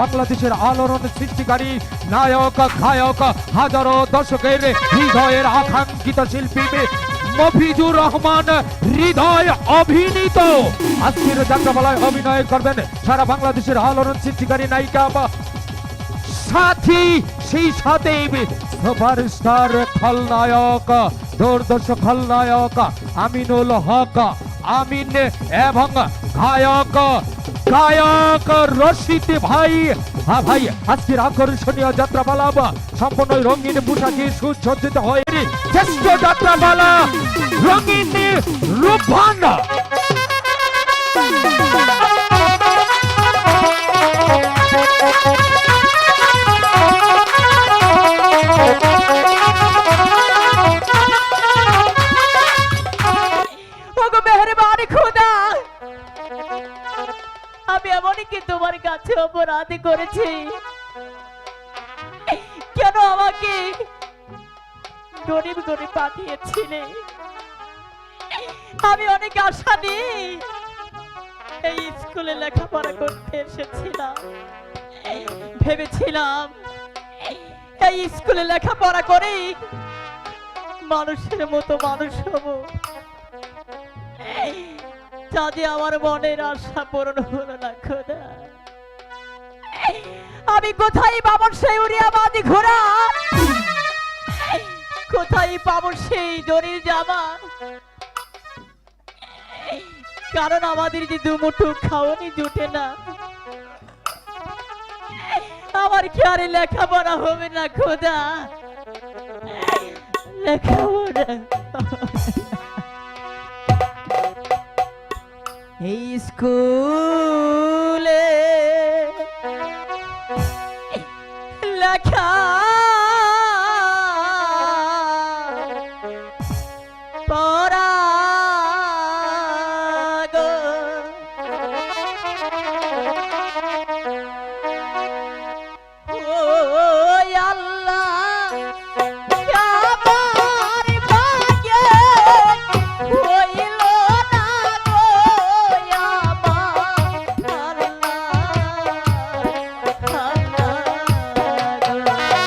বাংলাদেশের আলোড়ন সৃষ্টিকারী নায়ক গায়ক হাজারো দর্শকের হৃদয়ের আকাঙ্ক্ষিত শিল্পী মফিজুর রহমান হৃদয় অভিনীত আজকের যাত্রাপালায় অভিনয় করবেন সারা বাংলাদেশের আলোড়ন সৃষ্টিকারী নায়িকা সাথী, সেই সাথে সুপারস্টার খলনায়ক দুর্দর্শ খলনায়ক আমিনুল হক আমিন এবং গায়ক গায়ক রশিদ ভাই। ভাই আজকের আকর্ষণীয় যাত্রাপালা সম্পূর্ণ রঙিন পোশাকে সুসজ্জিত হয়ে শ্রেষ্ঠ যাত্রাপালা রঙিন রূপবান। আমি এমনকি তোমার কাছে অপরাধ করেছি, কেন আমাকে গরিব গরিব পাঠিয়েছিলে? আমি অনেক আশা নিয়ে এই স্কুলে লেখাপড়া করতে এসেছিলাম, ভেবেছিলাম এই স্কুলে লেখাপড়া করে মানুষের মতো মানুষ হব। যাতে আমার মনের আশা পূরণ হলো না খোদা। আমি কোথায় পাবো সেই উড়িয়াবাদী ঘোড়া? কোথায় পাবো সেই জরির জামা? কারণ আমাদের যে দুমুঠো খাওয়ানি জুটে না, আমার কি আর লেখাপড়া হবে না খোদা? লেখাপড়া এই স্কুলে লেখা পড়া গো ও আল্লাহ, আমার ভাগ্যে হইল না গো আমার আল্লাহ, আল্লাহ গো।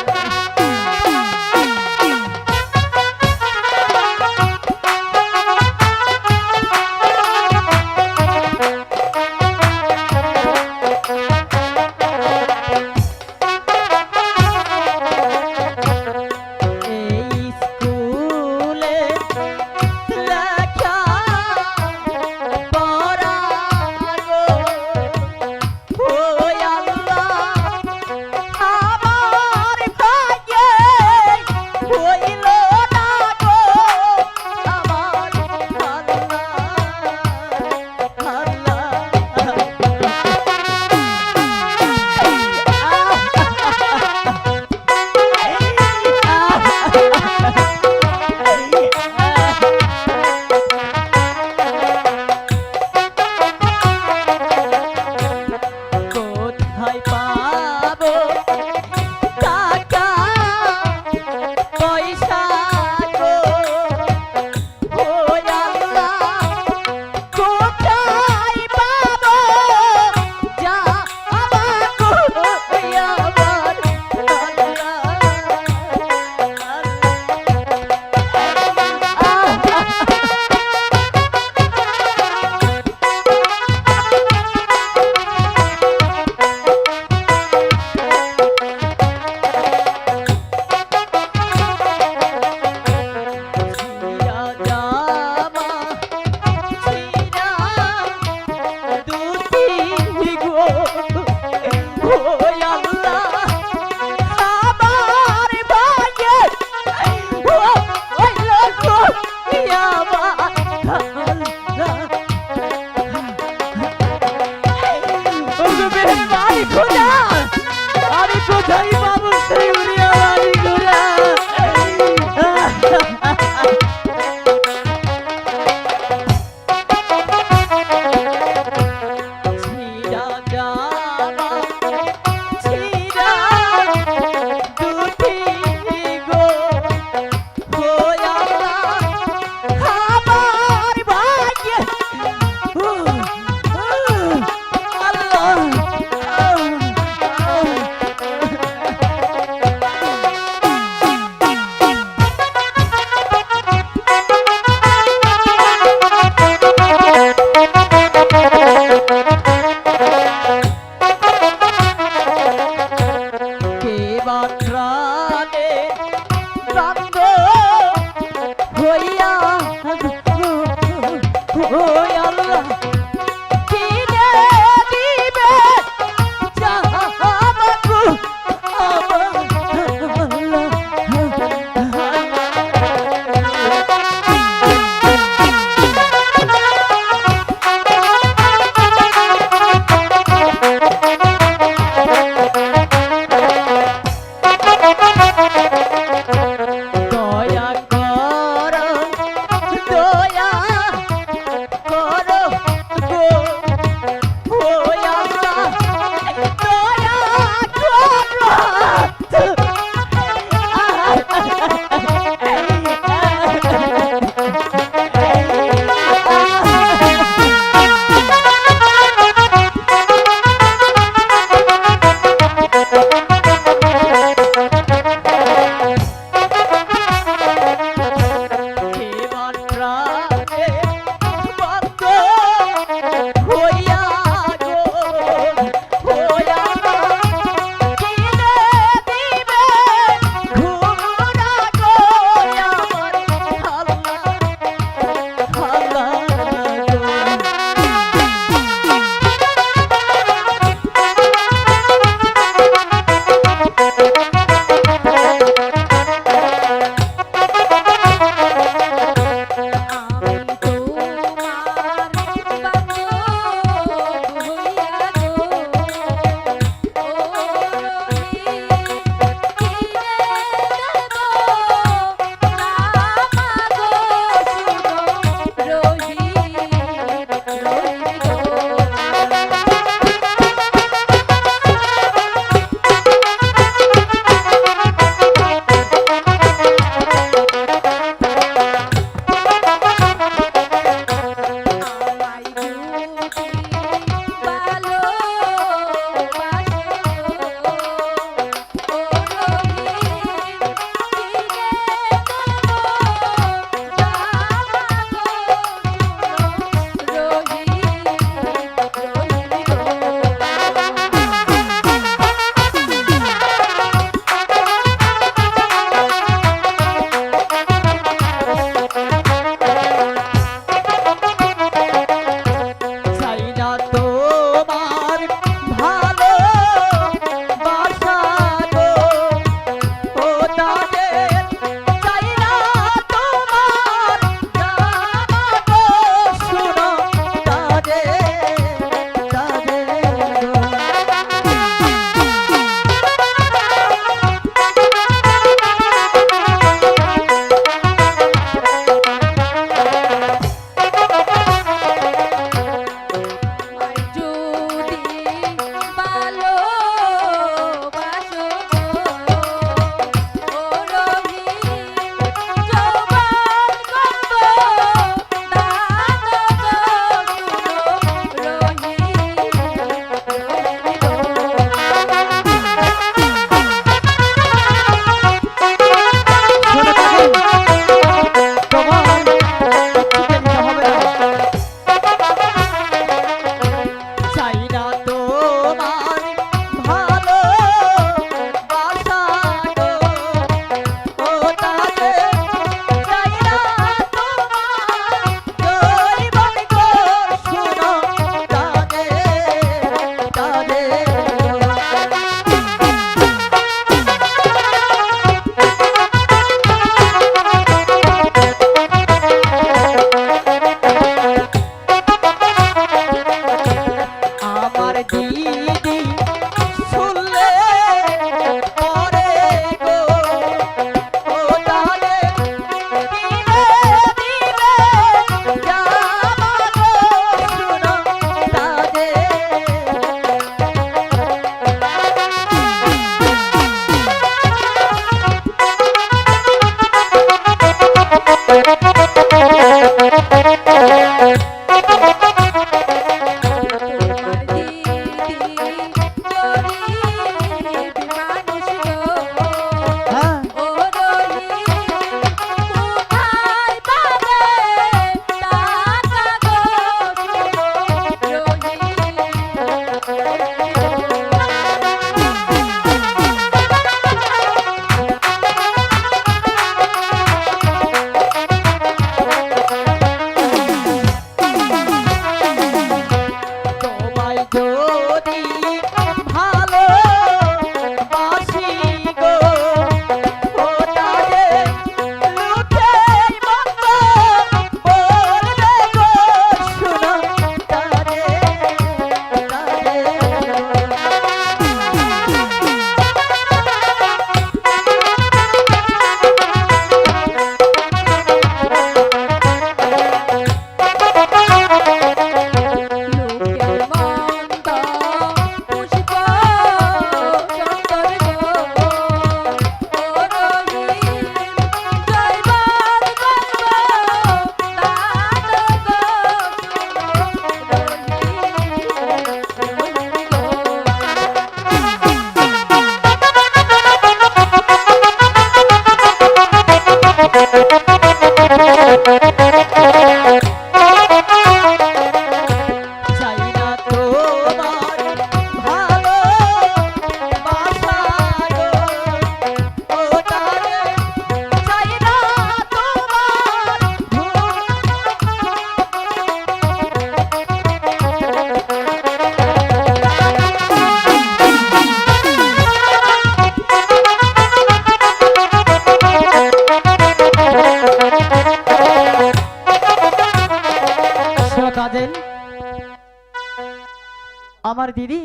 আমার দিদি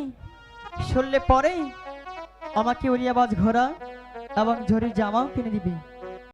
শুনলে পরে আমাকে উড়িয়াবাজ ঘোড়া এবং ঝড়ি জামাও কিনে দিবে।